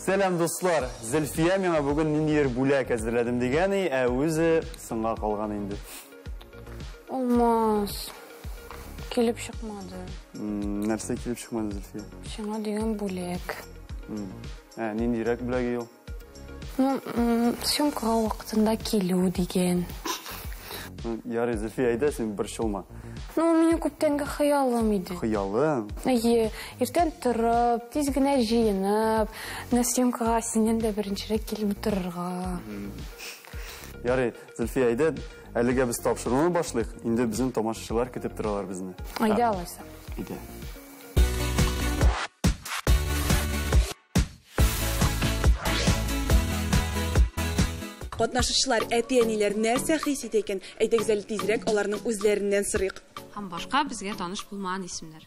Selam dostlar. Zülfiye mena bugün nindir bulak hazırladım degani, özü sınga kalgan indi. Olmaz. Kelip çıkmadı. Nerse kelip çıkmadı Zülfiye? Şuna degen bulak. Nindirek bulak yok. Syomkaga vaqtında kelu degen. Yarı Zülfiye aydasin bir şey olma. Mening көптәнге хыялым иде. Хыялым? Иртән торып, тиз генә җыенып, съемкага синнән дә беренчерәк килеп торырга. Яры Зülfiye ayda, әлегә без тапшыруны башлыйк. Инде безнең тамашачылар көтеп торалар безне. Айда алайса. Иде. Катнашучылар әти-әниләр нәрсә хис итә икән? Әйдәгез әле тизрәк аларның үзләреннән сырыйк. Һәм башка безгә таныш булмаган исемнәр.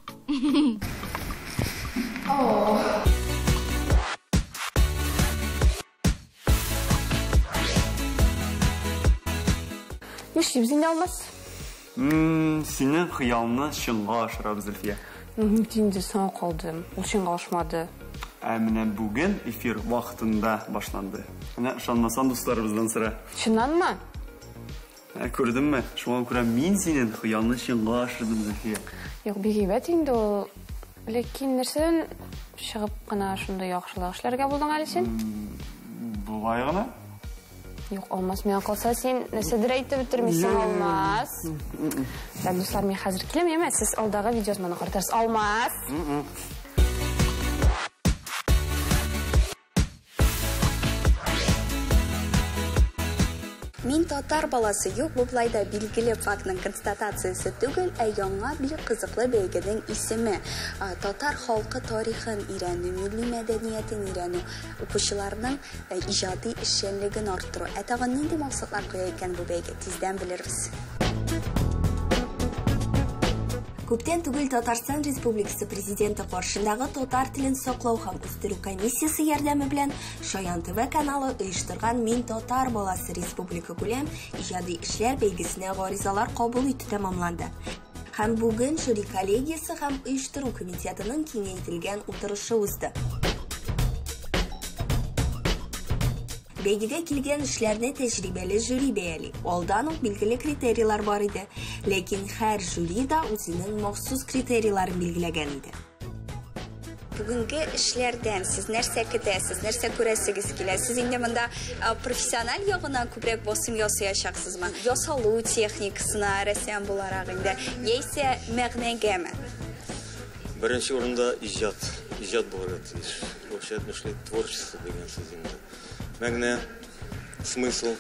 Нишләп син алмас? Синең хыялны чынга ашырабыз Зülfiye. Инде сан калдым. Ул чынга ашмады. Менә бүген эфир вакытында башланды. Менә ышанмасаң дусларыбыздан сыра. Чыннанмы? Күрдеңме? Шуңа күрә мин синең хыялны чынга ашырдым Зülfiye. Юк, бигәбәт инде ул. Ләкин нәрсәдән чыгып кына шундай яхшылык эшләргә булдың әле син? Булай гына? Юк, алмас, миңа калса син нәрсәдер әйтеп бетермисең, алмас. Дуслар, мин хәзер киләм, сез алдагы видеосны картарсыз. Алмас. Мин татар баласы юк, бу булайда билгеле фактның констатациясе түгел, яңа бер кызыклы бәйгенең исеме. Татар халкы тарихын өйрәнү, милли мәдәниятен өйрәнү, укучыларның иҗади эшчәнлеген арттыру. Тагын нинди максатлар куя икән бу бәйге, тиздән белербез. Күптән түгел Татарстан Республикасы президенты каршындагы татар телен саклау һәм үстерү комиссиясе ярдәме белән Шаян ТВ каналы оештырган Мин татар баласы республика күләм иҗади эшләр бәйгесенә гаризалар кабул итү тәмамланды. Һәм бүген жюри коллегиясе һәм оештыру комитетының киңәйтелгән утырышы узды. Бәйгегә килгән эшләрне тәҗрибәле жюри бәяли. Алдан ук билгеле критерийлар бар иде, ләкин һәр жюри да үзенең махсус критерийларын билгеләгән иде. Бүгенге эшләрдән сез нәрсә көтәсез, нәрсә күрәсегез килә? Сез инде монда профессиональ ягына күбрәк басым ясаячаксызмы? Ясалу техникасына рәсем буларак инде, яисә мәгънәгәме? Беренче урында иҗат булырга тиеш. Вообще творчество дигән сүз инде. Мәгънә, смысл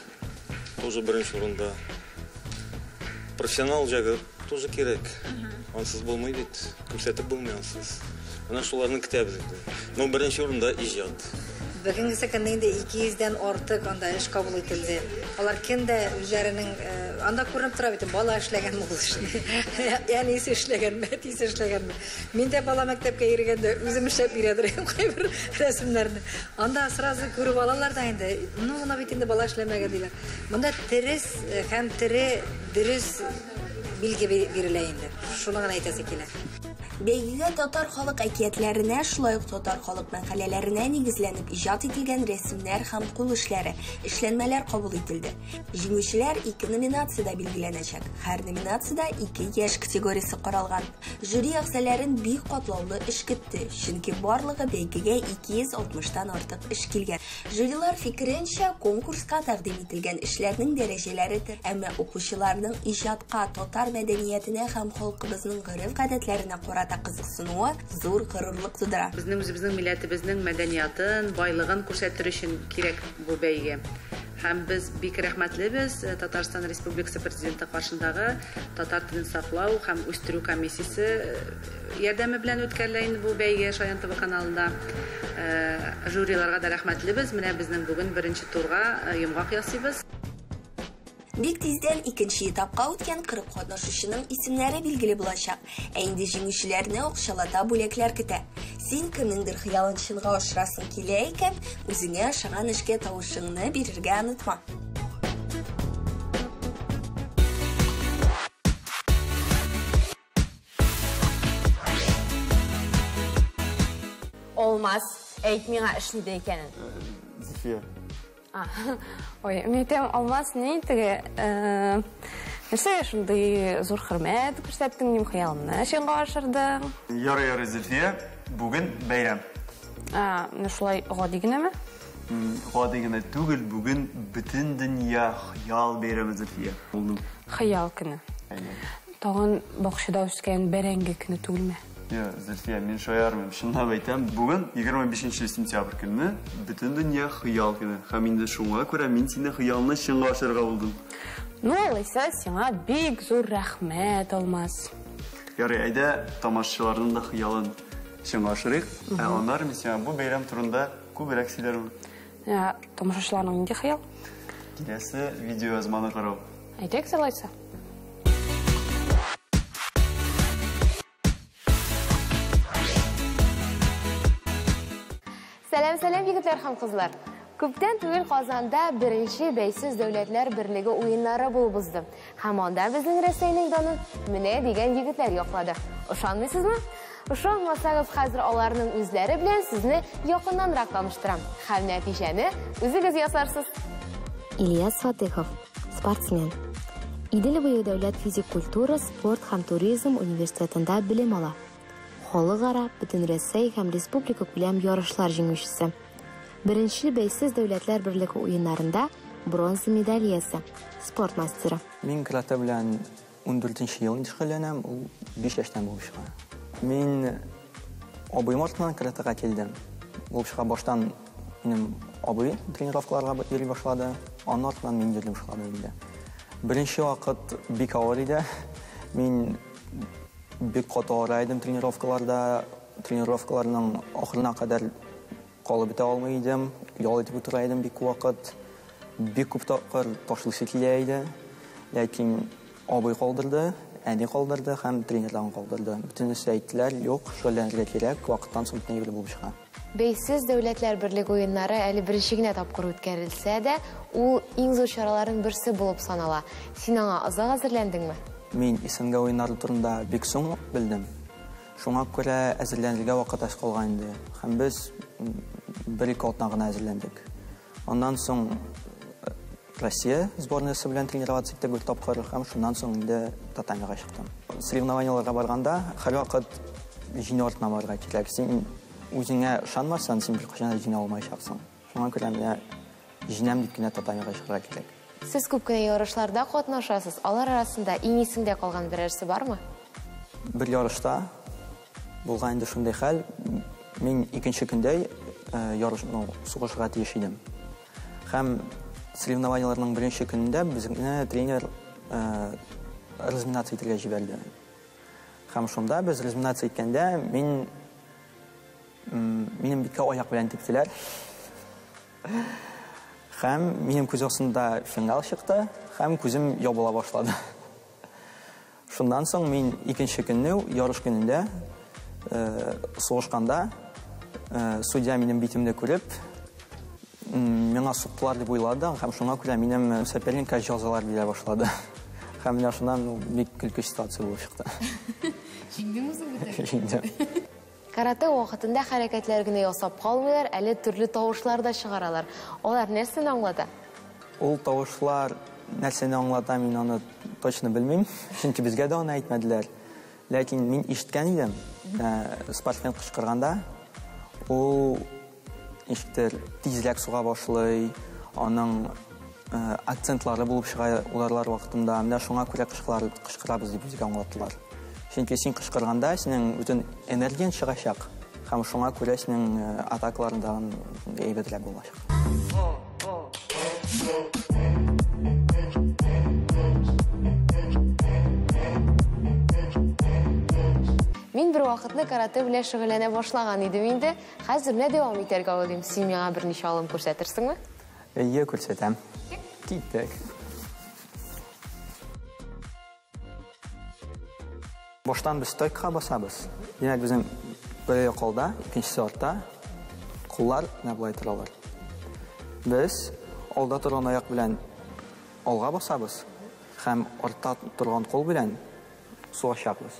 тоже беренче урында. Профессионал җагы тоже кирәк. Ансыз булмый бит. Күрсәтеп булмый ансыз. Менә шуларны көтәбез инде. Но беренче урында иҗат. Бүгенге секундында 200-дән артык анда эш кабул ителде. Алар кемдә үзләренең анда күренеп тора бит, бала эшләгән мул эшне. Ягъни эшләгән, мәтис эшләгән. Мин дә бала мәктәпкә йөргәндә үзем эшләп бирәдер кайбер рәсемнәрне. Анда сразу күреп алалар да инде. Ну, гына бит инде бала эшләмәгән диләр. Монда терес һәм дөрес билге бирелә инде. Шуны гына әйтәсе килә. Бәйгегә татар халык әкиятләренә, шулай ук татар халык мәкаләләренә нигезләнеп иҗат ителгән рәсемнәр һәм кул эшләре, эшләнмәләр кабул ителде. Җиңүчеләр 2 номинациядә билгеләнәчәк. Һәр номинациядә 2 яшь категориясе каралган. Жюри әгъзаларын бик катлаулы эш көтте, чөнки барлыгы бәйгегә 260-тан артык эш килгән. Жюрилар фикеренчә, конкурска тәкъдим ителгән эшләрнең дәрәҗәләре төр, әмма укучыларның иҗатка, татар мәдәниятенә һәм халкыбызның гореф-гадәтләренә карата кызыксынуы зур горурлык тудыра. Безнең милләтебезнең мәдәниятын, байлыгын күрсәтер өчен кирәк бу бәйге. Һәм без бик рәхмәтлебез Татарстан Республикасы президенты каршындагы татар телен саклау һәм үстерү комиссиясе ярдәме белән үткәрелгән бу бәйге Шаян ТВ каналында. Жюриларга да рәхмәтлебез. Менә безнең бүген беренче турга йомгак ясыйбыз. Бик тиздән икенче этапка үткән 40 катнашучының исемнәре билгеле булачак. Инде җиңүчеләрне акчалата бүләкләр көтә. Син кемнеңдер хыялын чынга ашырасың килә икән, үзеңә ошаган эшкә тавышыңны бирергә онытма. Olmaz. Әйт миңа эш ниде икәнен. Зөлфия. Ой, митем алмас ни теге нәрсә шундый зур хөрмәт күрсәттең минем хыялымны чынга ашырдың. Ярый, Зөлфия, бүген бәйрәм. Менә шулай гади генәме? Гади генә түгел, бүген бөтен дөнья хыял бәйрәме, Зөлфия. Булды. Хыял көне. Тагын бакчада үскән бәрәңге көне түгелме? Зөлфия, мин шаярмыйм. Шуннан әйтәм, бүген 25 сентябрь көне бөтен дөнья хыял көне. Һәм инде шуңа күрә мин сине хыялны чынга ашырга булдым. Ну, алайса, сиңа бик зур рәхмәт, Алмаз. Ярый, әйдә тамашачыларның да хыялын чынга ашырыйк. Аннары мин сиңа бу бәйрәм турында күбрәк сөйләрмен. Тамашачыларның нинди хыял? Киләсе видео язманы карау. Әйтәк алайса. Сәлам, егетләр һәм кызлар. Күптән түгел Казанда беренче бәйсез дәүләтләр берлеге уеннары булып узды. Һәм анда безнең Рәсәйнең данын менә дигән егетләр яклады. Ышанмыйсызмы? Ышанмасагыз, хәзер аларның үзләре белән сезне якыннанрак таныштырам. Һәм нәтиҗәне үзегез ясарсыз. Ильяс Фатыхов, спортсмен. Идел-Буе дәүләт физик культура, спорт һәм туризм университетында белем ала. Халыкара, бөтен Рәсәй һәм республика күләм ярышлар җиңүчесе. Беренче бәйсез дәүләтләр берлеге уеннарында бронза медаль иясе, спорт мастеры. Мин карате белән 14 елда шөгыльләнәм, ул 5 яшьтән булып чыга. Мин абыйым артыннан каратега килдем. Булып чыга баштан минем абый тренировкаларга йөри башлады, аннан артыннан мин йөри башладым инде. Беренче вакыт бик авыр иде. Мин бик каты айдым тренировкаларның ахырына кадәр калып бетә алмый идем, ял итеп утыра идем бик вакыт. Бик күп тапкыр ташлыйсы килә иде. Ләкин абый калдырды, әни калдырды һәм тренердан калдырды. Бөтенесе әйттеләр, юк, шөгыльләнергә кирәк, вакыттан соң бөтенләй булып чыга. Бәйсез дәүләтләр берлеге уеннары әле беренче генә тапкыр үткәрелсә дә, ул иң зур чараларның берсе булып санала. Син аңа озак әзерләндеңме? Мин СНГ уеннары турында бик соң белдем. Шуңа күрә әзерләнергә вакыт аз калган инде. Һәм без бер-ике атна гына әзерләндек. Аннан соң Россия сборныйсы белән тренироваться иттек бер тапкыр, һәм шуннан соң инде татамига чыктым. Соревнованияларга барганда һәрвакыт җиңү артына барырга кирәк. Син үзеңә ышанмасаң, син беркайчан да җиңә алмаячаксың. Шуңа күрә менә җиңәм дип кенә татамига чыгарга кирәк. Сез күп кенә ярышларда катнашасыз. Алар арасында иң исеңдә калган берәрсе бармы? Бер ярышта булган инде шундый хәл. Мин икенче көндә ярышны сугышырга тиеш идем. Һәм соревнованияларның беренче көнендә безне тренер разминация итәргә җибәрде. Һәм шунда без разминация иткәндә минем бик аяк белән типтеләр. Һәм минем күз астында финал чыкты, һәм күзем ябыла башлады. Шундан соң мин икенче көнне ярыш көнендә сугышканда судья минем битемне күреп, миңа суктылар дип уйлады, һәм шуңа күрә минем соперникка җәзалар бирә башлады. Һәм менә шуннан бик көлкү ситуация булып чыкты. Җиңдем. Карате вакытында хәрәкәтләр генә ясап калмыйлар, әле төрле тавышлар да чыгаралар. Алар нәрсәне аңлата? Ул тавышлар нәрсәне аңлата, мин аны точно белмим, чөнки безгә дә аны әйтмәделәр. Ләкин мин ишеткән идем, спортсмен кычкырганда, ул ишетер, тизрәк суга башлый, аның акцентлары булып чыга уларлар вакытында, менә шуңа күрә кычкырабыз дип безгә аңлаттылар. Чөнки син кычкырганда синең бүтән энергияң чыгачак, һәм шуңа күрә синең атакаларында әйбәтләр булачак. Мин бер вакытны карате белән шөгыльләнә башлаган идем инде. Хәзер менә дәвам итәргә уйлыйм. Син миңа берничә алым күрсәтерсеңме? Әйе, күрсәтәм. Киттек. Баштан без стойкага басабыз. Димәк, безнең бер якалда, икенчесе артта, куллар булай торалар. Без алда торган аяк белән алга басабыз, һәм артта торган кул белән сугачакбыз.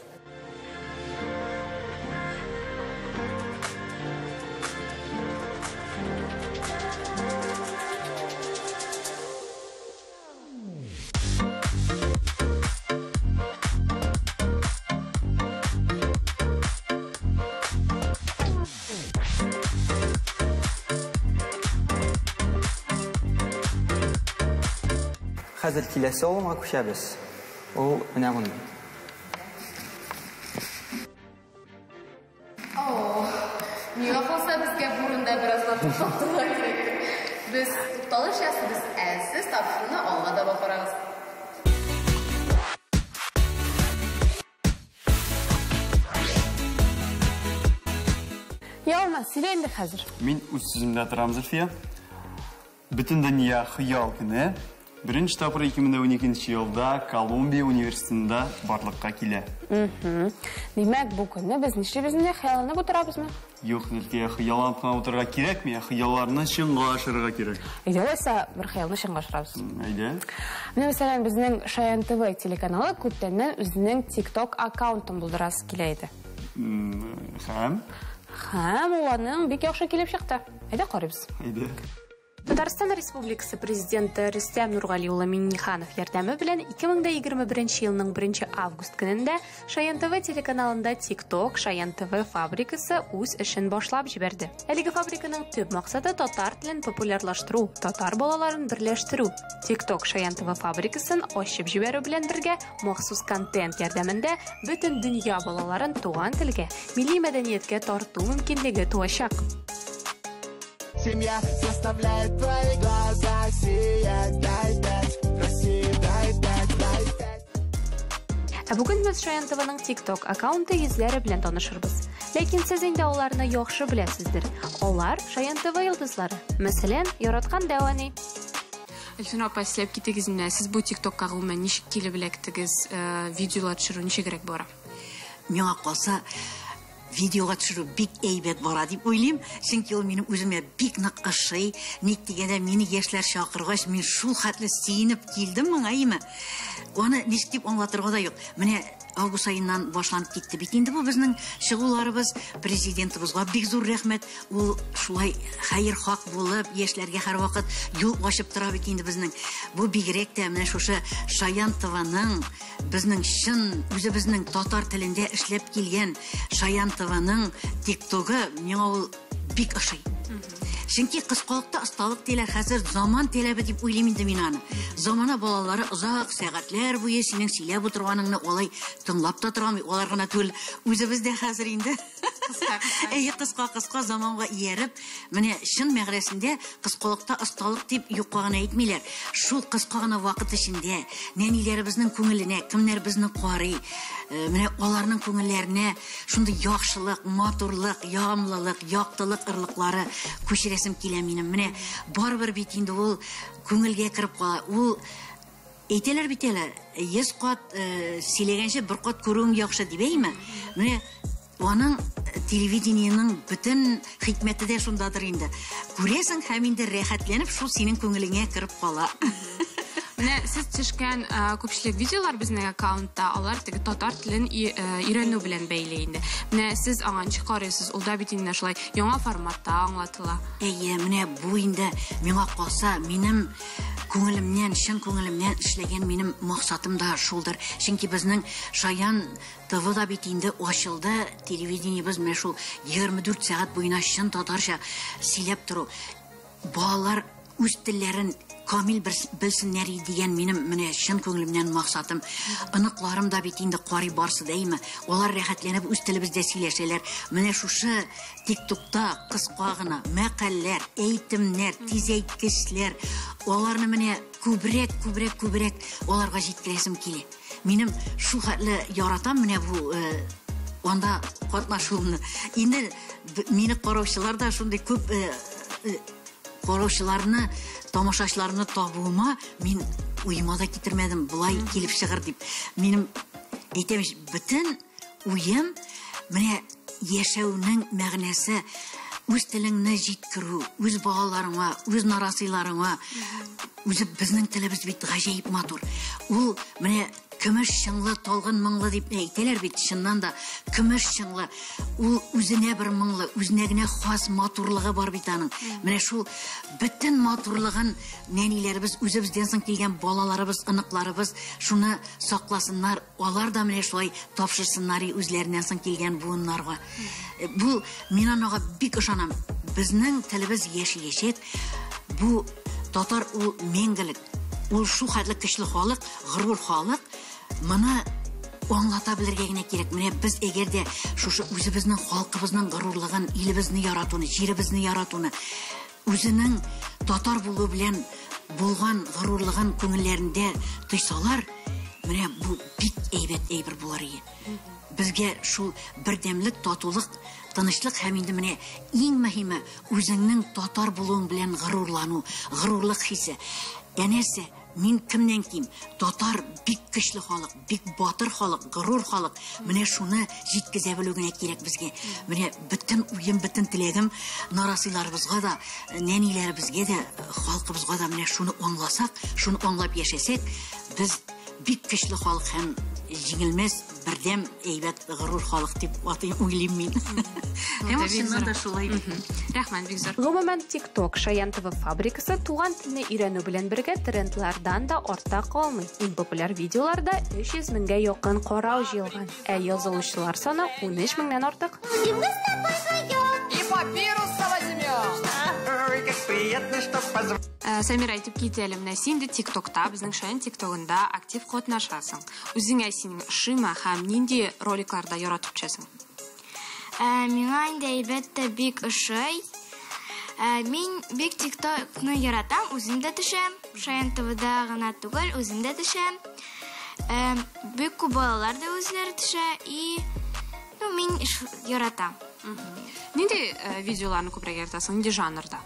хәзер киләсе авылга күчәбез. Ул менә моны. Миңа калса безгә бурында бераздан туктатырга кирәк. Без тукталыш ясыйбыз, сез тапшыруны алга да барабыз. Ялма, сөйлә инде хәзер. Мин үз сүземдә торам, Зөлфия. Бүтән дөнья хыял көне 1 тапкыр 2012 елда Колумбия университетында барлыкка килә. Димәк, бу көнне без нишләп безне хыялланып утырабызмы? Юк, Зөлфия, хыялланып утырырга кирәкми, хыялларны чынга ашырырга кирәк. Әйдәсе, бер хыялны чынга ашырабыз. Әйдә. Менә мәсәлән, безнең Шаян ТВ телеканалы күптәннән үзенең TikTok аккаунтын булдырасы килә иде. Һәм уларның бик яхшы килеп чыкты. Әйдә карыйбыз. Әйдә. Татарстан Республикасы президенты Рөстәм Нургали улы Миңнеханов ярдәме белән 2021 елның 1 август көнендә Шаян ТВ телеканалында TikTok Шаян ТВ фабрикасы үз эшен башлап җибәрде. Әлеге фабриканың төп максаты татар телен популярлаштыру, татар балаларын берләштерү. TikTok Шаян ТВ фабрикасын ачып җибәрү белән бергә махсус контент ярдәмендә бөтен дөнья балаларын туган телгә, милли мәдәнияткә тарту мөмкинлеге туачак. Семья заставляет твои глаза сиять. Дай 5, Россия, дай 5, дай 5. Бүген без Шаян ТВның TikTok аккаунты йөзләре белән танышырбыз. Ләкин сез инде аларны яхшы беләсездер. Алар Шаян ТВ йолдызлары. Мәсәлән, яраткан Дәвани. Эльфина апа, сөйләп китегез менә, сез бу TikTokка гомумән ничек килеп эләктегез, видеолар төшерү ничегрәк бара? Миңа калса видеоға төшерү бик әйбәт бара дип уйлыйм, чөнки ул минем үземә бик нык ошый. Ник дигәндә, мине яшьләр чакыргач, мин шул хәтле сөенеп килдем моңа. Аны ничек дип аңлатырга да юк. Менә август айыннан башланып китте бит. Инде бу безнең чыгуларыбыз, президентыбызга бик зур рәхмәт. Ул шулай хәер-хак булып, яшьләргә һәрвакыт юл ачып тора бит инде безнең. Бу бигрәк тә менә шушы Шаян ТВның безнең чын үзебезнең татар телендә эшләп килгән Шаян ТВның TikTokы миңа ул бик ошый. Чөнки кыскалыкта осталык диләр, хәзер заман таләбе дип уйлыйм инде мин аны. Замана балалары озак сәгатьләр буе синең сөйләп утырганыңны алай тыңлап та торам, алар гына түгел, үзебез дә хәзер инде. Кыска заманга ияреп, менә чын мәгънәсендә кыскалыкта осталык дип юкка гына әйтмиләр. Шул кыска гына вакыт эчендә нәниләребезнең күңеленә кемнәр безне карый, менә аларның күңелләренә шундый яхшылык, матурлык, ягымлылык, яктылык ырлыклары күчерәсем килә минем. Менә барбер бит инде ул күңелгә кирип кала. Ул әйтәләр бит әле, 100 кат сөйләгәнче бер кат күрүң яхшы дип әйме. Менә аның телевидениеның бөтен хикмәте дә шундадыр инде. Күрәсең һәм инде рәхәтләнеп шул синең күңелеңә кирип кала. Менә сез төшкән күпчелек видеолар безнең аккаунтта, алар теге татар телен өйрәнү белән бәйле инде. Менә сез аңа ничек карыйсыз? Ул да бит инде шулай яңа форматта аңлатыла. Әйе, менә бу инде миңа калса, минем күңелемнән, чын күңелемнән эшләгән минем максатым да шулдыр. Чөнки безнең Шаян ТВ да бит инде ачылды, телевидениебез менә шул 24 сәгать буена чын татарча сөйләп тору. Балалар үз телләрен камил белсеннәр дигән минем менә чын күңелемнән максатым. Аныкларым да бит инде карый барсы дәйме. Алар рәхәтләнеп үз телебездә сөйләшәләр. Менә шушы TikTokта кыска гына мәкаләләр, әйтемнәр, тизәйткечләр, аларны менә күбрәк аларга җиткерәсем килә. Минем шул хәтле яратам менә бу анда катнашуымны. Инде мине караучылар да шундый күп караучыларны, тамашачыларны табуыма мин уйыма да китермәдем, булай килеп чыгыр дип. Минем әйтәм, бөтен уем менә яшәүнең мәгънәсе үз телеңне җиткерү, үз балаларыңа, үз нарасыйларыңа, үзе безнең телебез бит гаҗәеп матур. Ул менә көмеш чыңлы, талгын моңлы дип әйтәләр бит, чыннан да көмеш чыңлы. Ул үзенә бер моңлы, үзенә генә хас матурлыгы бар бит аның. Менә шул бөтен матурлыгын нәниләребез, үзебездән соң килгән балаларыбыз, ыныкларыбыз шуны сакласыннар, алар да менә шулай тапшырсыннар үзләреннән соң килгән буыннарга. Бу мин аңа бик ышанам. Безнең телебез яшәячәк. Бу татар ул мәңгелек. ул шул хәтле көчле халык, горур халык, моны аңлата белергә генә кирәк. Менә без әгәр дә шушы үзебезнең халкыбызның горурлыгын, илебезне яратуны, җиребезне яратуны, үзенең татар булу белән булган горурлыгын күңелләрендә тойсалар, менә бу бик әйбәт булар иде. Безгә шул бердәмлек, татулык, тынычлык һәм инде менә иң мөһиме үзеңнең татар булуың белән горурлану, горурлык хисе. Янәсе, мин кемнән ким? Татар бик көчле халык, бик батыр халык, горур халык. Менә шуны җиткезә белү генә кирәк безгә. Менә бөтен уем, бөтен теләгем нарасыйларыбызга да, нәниләребезгә дә, халкыбызга да менә шуны аңласак, шуны аңлап яшәсәк, без бик көчле халык һәм җиңелмәс, бердәм, әйбәт, горур халык дип уйлыйм мин. Һәм шуннан да шулай. Рәхмәт, бик зур. Гомумән, TikTok Шаян ТВ фабрикасы туган телне өйрәнү белән бергә трендлардан да артта калмый. Иң популяр видеоларда 300 меңгә якын карау җыелган, ә язылучылар саны 13 меңнән артык. Самира, әйтеп китәлем, менә син дә TikTokта, безнең Шаян TikTokында актив катнашасың. Үзеңә синең шыма һәм нинди роликларда яратып төшәсең? Миңа инде әйбәттә бик ошый. Мин бик TikTokны яратам, үзем дә төшәм. Шаян ТВда гына түгел, үзем дә төшәм. Бик күп балалар да үзләре төшә и мин яратам. Нинди видеоларны күбрәк яратасың, нинди жанрда?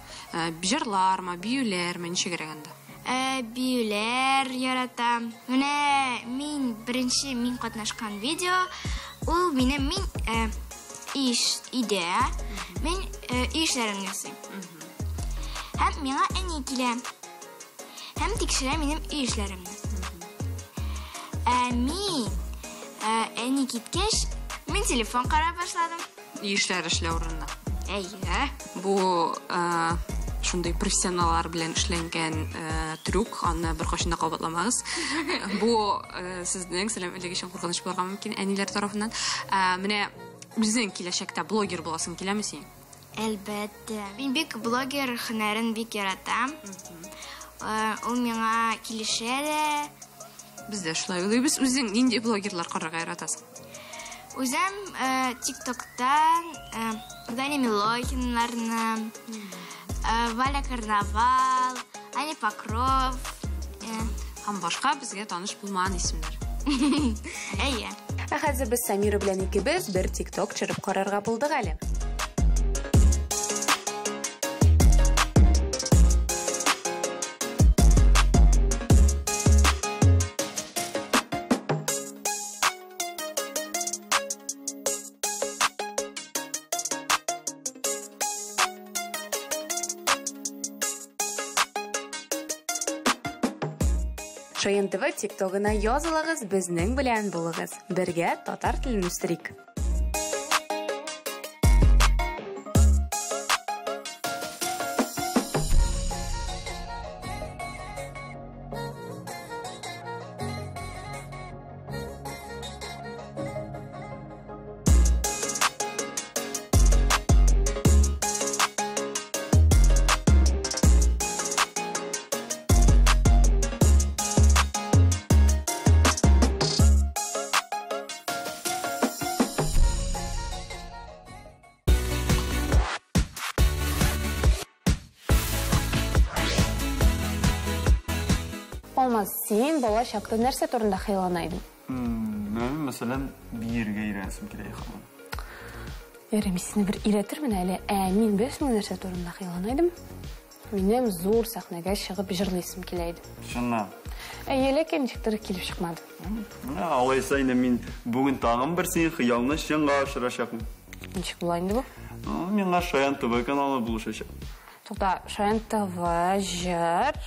Җырлармы, биюләрме, ничегрәгәндә? Биюләр яратам. Менә мин беренче мин катнашкан видео, ул минем иш идея. Мин ишләрен ясыйм. Һәм миңа әни килә. Һәм тикшерә минем ишләремне. Мин әни киткәч, мин телефон карап башладым. Ишләр эшләү урынына. Әйе. Бу шундый профессионаллар белән эшләнгән трюк, аны беркайчан да кабатламагыз. Бу сезнең сәламәтлек өчен куркыныч булырга мөмкин әниләр тарафыннан. Менә үзең киләчәктә блогер буласың киләме син? Әлбәттә. Мин бик блогер һөнәрен бик яратам. Ул миңа килешә дә. Без дә шулай уйлыйбыз. Үзең нинди блогерлар карарга яратасың? Үзем TikToктан Дани Милохинларны, Валя Карнавал, Ани Покров һәм башка безгә таныш булмаган исемнәр. Әйе. Хәзер без Самира белән икебез бер TikTok чырып карарга булдык әле. Шаян ТВ TikTok'ына язылыгыз, безнең белән булыгыз. Бергә татар телен үстерик. Алмаз, син бала чакта нәрсә турында хыяллана идең? Мен, мәсәлән, биергә өйрәнсем килә икән. Ярый, сине бер өйрәтермен әле. Мин бешнең нәрсә турында хыяллана идем. Минем зур сәхнәгә чыгып җырлыйсым килә иде. Шуннан. Ләкин ничектер килеп чыкмады. Алайса инде мин бүген тагын бер син хыялны чынга ашырачакмын. Ничек була инде бу? Миңа Шаян ТВ каналы булышачак. Тукта, Шаян ТВ җыр.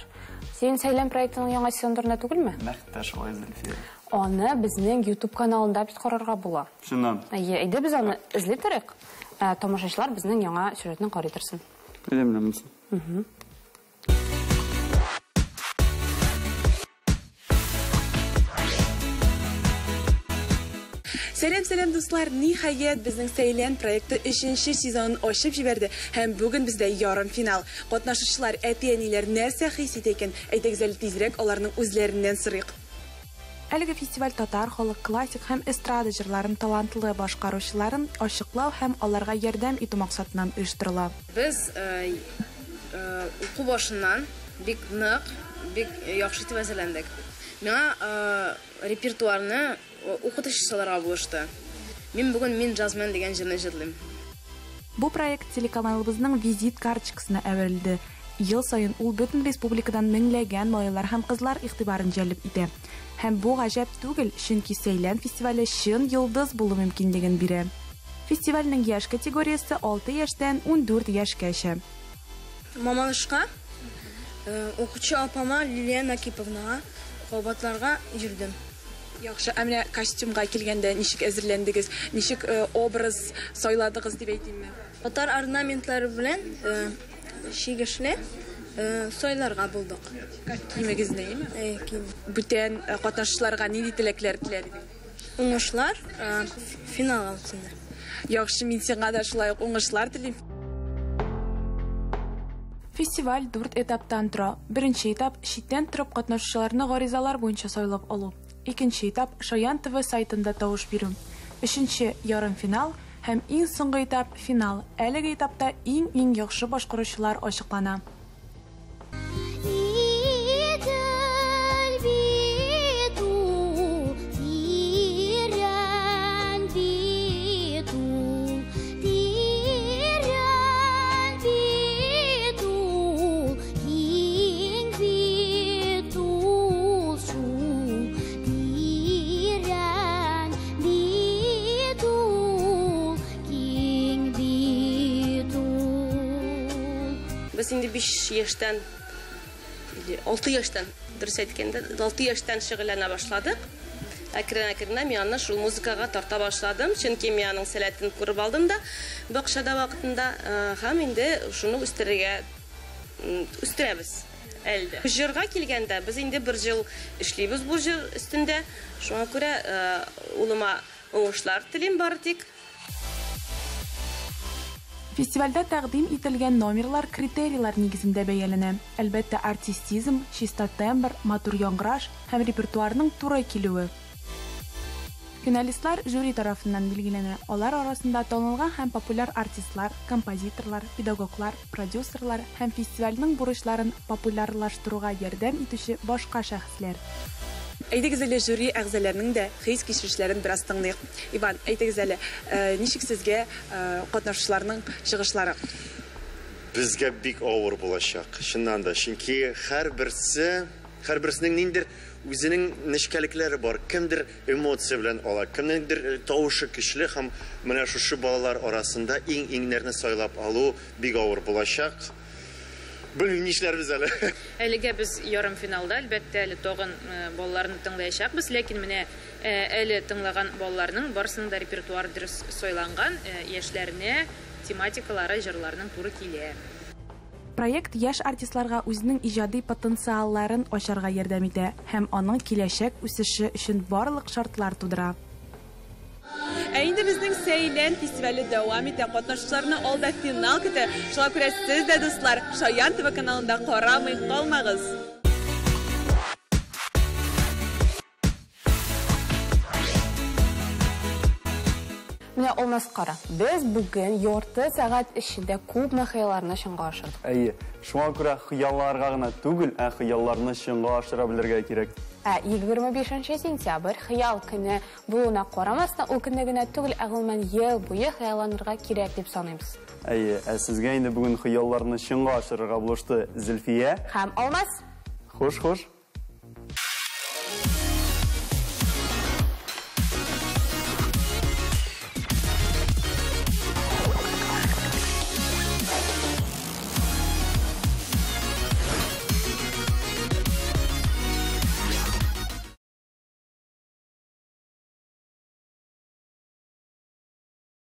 Син сәйләм проектының яңа сезонында түгелме? Нәкъ шулай Зөлфия. Аны безнең YouTube каналында бит карарга була. Шуннан. Әйдә без аны эзләп торыйк. Тамашачылар безнең яңа сюжетны карый торсын. Беләм. Сәлем дуслар, ниһаять безнең Сәйлән проекты 3нче сезонын ачып җибәрде һәм бүген бездә ярым финал. Катнашучылар әти-әниләр нәрсә хис итә икән? Әйтегез әле тизрәк аларның үзләреннән сорыйк. Әлеге фестиваль татар халык классик һәм эстрада җырларын талантлы башкаручыларын ачыклау һәм аларга ярдәм итү максатыннан оештырыла. Без уку башыннан бик нык, бик яхшы итеп әзерләндек. Миңа репертуарны укытучыларга булышты. Мин бүген джазмен дигән җырны җырлыйм. Бу проект телеканалыбызның визит карточкасына әверелде. Ел сайын ул бөтен республикадан меңләгән малайлар һәм кызлар игътибарын җәлеп итә. Һәм бу гаҗәп түгел, чөнки Сәйлән фестивале чын йолдыз булу мөмкинлеген бирә. Фестивальнең яшь категориясе 6 яшьтән 14 яшькәчә. Мамалышка укучы апама Лилия Накиповнага кабатларга йөрдем. Яхшы, әмма костюмга килгәндә ничек әзерләндегез, ничек образ сайладыгыз дип әйтимме? Татар орнаментлары белән шигешле сойларга булдык. Кимегез нәйме? Ким. Бүтән катнашучыларга нинди теләкләр теләдегез? Уңышлар финал алсыннар. Яхшы, мин сиңа да шулай ук уңышлар телим. Фестиваль 4 этаптан тора. Беренче этап читтән торып катнашучыларны гаризалар буенча сайлап алу. Икенче этап Шаян ТВ сайтында тавыш бирү. Өченче ярым финал һәм иң соңгы этап финал. Әлеге этапта иң яхшы башкаручылар ачыклана. Biz indi 5 yaştan, 6 yaştan, dürüst etkende 6 yaştan şıgıllana başladık. Akırına miyana şu muzikaga tarta başladım. Çünkü miyanın selatini kurub aldım da. Bakışada vaktinde hem indi şunu üstüremiz elde. Bu jırga kilgende biz indi bir yıl işleyimiz bu jır üstünde. Şuna göre uluma oğuşlar tilim bardik. Фестивальдә тәкъдим ителгән номерлар критерийлар нигезендә бәяләнә. Әлбәттә, артистизм, чиста тембр, матур яңгыраш һәм репертуарның туры килүе. Финалистлар жюри тарафыннан билгеләнә. Алар арасында танылган һәм популяр артистлар, композиторлар, педагоглар, продюсерлар һәм фестивальнең бурычларын популярлаштыруга ярдәм итүче башка шәхесләр. Әйтегез әле жюри әгъзаларының да хис кичерешләрен бераз тыңлыйк. Иван, әйтегез әле, ничек сезгә катнашучыларның чыгышлары? Безгә бик авыр булачак. Шуннан да, чөнки һәрберсенең ниндидер үзенең нечкәлекләре бар. Кемдер эмоция белән ала, кемнеңдер тавышы көчле һәм менә шушы балалар арасында иң-иңнәрне сайлап алу бик авыр булачак. Белмим нишләрбез әле. Әлегә без ярым финалда, әлбәттә, әле тагын балаларны тыңлаячакбыз, ләкин менә әле тыңлаган балаларның барысының да репертуары дөрес сайланган, яшьләренә тематикалары, җырларның туры килә. Проект яшь артистларга үзенең иҗади потенциалларын ачарга ярдәм итә һәм аның киләчәк үсеше өчен барлык шартлар тудыра. Инде безнең Сәйлән фестивале дәвам итә, катнашучыларны алда финал көтә. Шуңа күрә сез дә, дуслар, Шаян ТВ каналында карамый калмагыз. Менә алмас кара. Без бүген ярты сәгать эчендә күп хыялларны чынга ашырдык. Әйе, шуңа күрә хыялларга гына түгел, хыялларны чынга ашыра белергә кирәк. 25 сентябрь хыял көне булуына карамастан, ул көнне генә түгел, гомумән ел буе хыялланырга кирәк дип саныйбыз. Әйе, сезгә инде бүген хыялларны чынга ашырырга булышты Зөлфия һәм Алмас. Хуш.